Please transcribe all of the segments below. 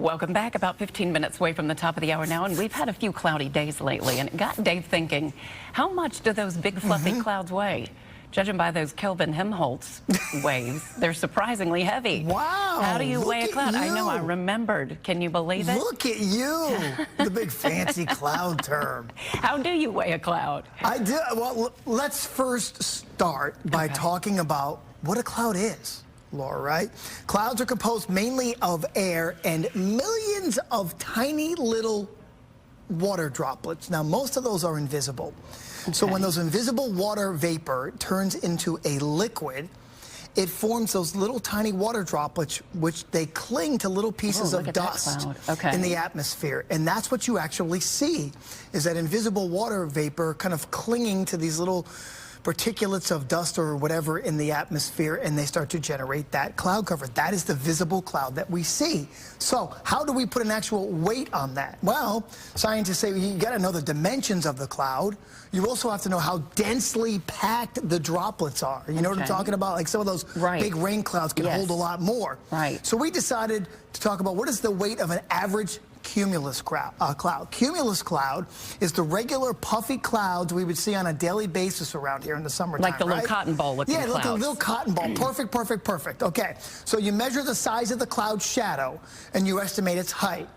Welcome back. About 15 minutes away from the top of the hour now, and we've had a few cloudy days lately, and it got Dave thinking, how much do those big fluffy clouds weigh? Judging by those Kelvin Helmholtz waves, they're surprisingly heavy. Wow. How do you weigh a cloud? You. I know, I remembered. Can you believe it? Look at you, the big fancy cloud term. How do you weigh a cloud? I do. Well, let's first start by talking about what a cloud is. Laura, right? Clouds are composed mainly of air and millions of tiny little water droplets. Now, most of those are invisible. So when those invisible water vapor turns into a liquid, it forms those little tiny water droplets, which they cling to little pieces of dust in the atmosphere. And that's what you actually see, is that invisible water vapor kind of clinging to these little particulates of dust or whatever in the atmosphere, and they start to generate that cloud cover. That is the visible cloud that we see. So how do we put an actual weight on that? Well, scientists say you got to know the dimensions of the cloud. You also have to know how densely packed the droplets are. You know what I'm talking about? Like some of those big rain clouds can hold a lot more. So we decided to talk about what is the weight of an average cumulus cloud. Cumulus cloud is the regular puffy clouds we would see on a daily basis around here in the summertime. Like the little cotton ball looking clouds. Yeah, like a little cotton ball. Perfect, perfect, perfect. Okay, so you measure the size of the cloud's shadow and you estimate its height.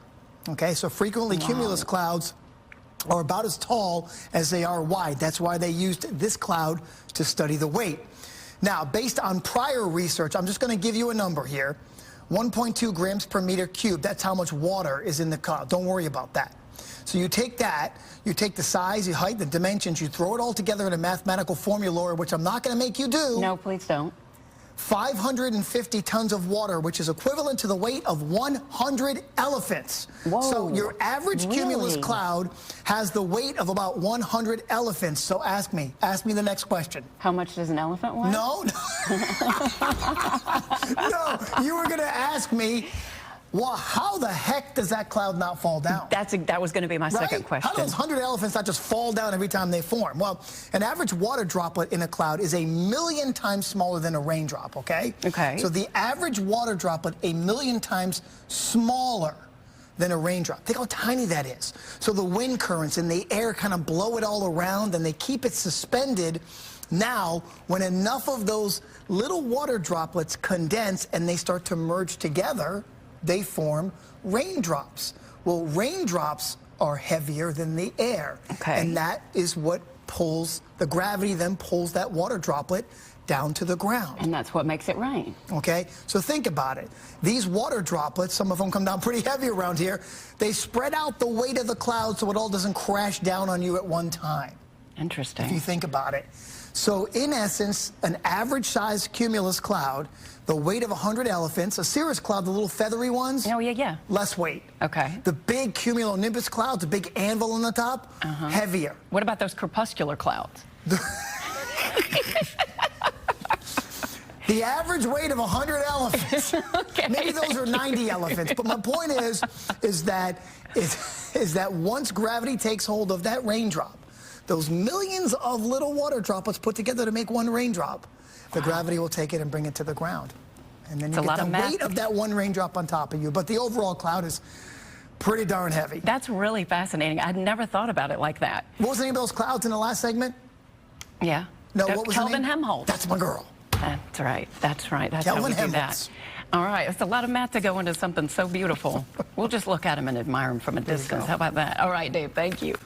Okay, so frequently cumulus clouds are about as tall as they are wide. That's why they used this cloud to study the weight. Now, based on prior research, I'm just going to give you a number here. 1.2 grams per meter cubed. That's how much water is in the cloud. Don't worry about that. So you take that, you take the size, the height, the dimensions, you throw it all together in a mathematical formula, which I'm not going to make you do. No, please don't. 550 tons of water, which is equivalent to the weight of 100 elephants. Whoa, so your average cumulus cloud has the weight of about 100 elephants. So ask me the next question. How much does an elephant weigh? No. No, you were going to ask me, well, how the heck does that cloud not fall down? That was going to be my second question. How do those 100 elephants not just fall down every time they form? Well, an average water droplet in a cloud is 1,000,000 times smaller than a raindrop, okay? Okay. So the average water droplet 1,000,000 times smaller than a raindrop. Think how tiny that is. So the wind currents in the air kind of blow it all around and they keep it suspended. Now, when enough of those little water droplets condense and they start to merge together, they form raindrops. Well, raindrops are heavier than the air. And that is what pulls, the gravity then pulls that water droplet down to the ground. And that's what makes it rain. Okay, so think about it. These water droplets, some of them come down pretty heavy around here, they spread out the weight of the cloud so it all doesn't crash down on you at one time. Interesting. If you think about it. So in essence, an average size cumulus cloud, the weight of 100 elephants, a cirrus cloud, the little feathery ones, less weight. Okay. The big cumulonimbus clouds, the big anvil on the top, heavier. What about those crepuscular clouds? The average weight of 100 elephants. Maybe those are 90 elephants. But my point is that once gravity takes hold of that raindrop, those millions of little water droplets put together to make one raindrop, the gravity will take it and bring it to the ground. And then you get the weight of that one raindrop on top of you. But the overall cloud is pretty darn heavy. That's really fascinating. I'd never thought about it like that. What was the name of those clouds in the last segment? Yeah. No, what was the name? Kelvin Helmholtz. That's my girl. That's right. That's right. That's Kelvin how we do Helmholtz. that. All right. It's a lot of math to go into something so beautiful. We'll just look at him and admire him from a distance. How about that? All right, Dave. Thank you.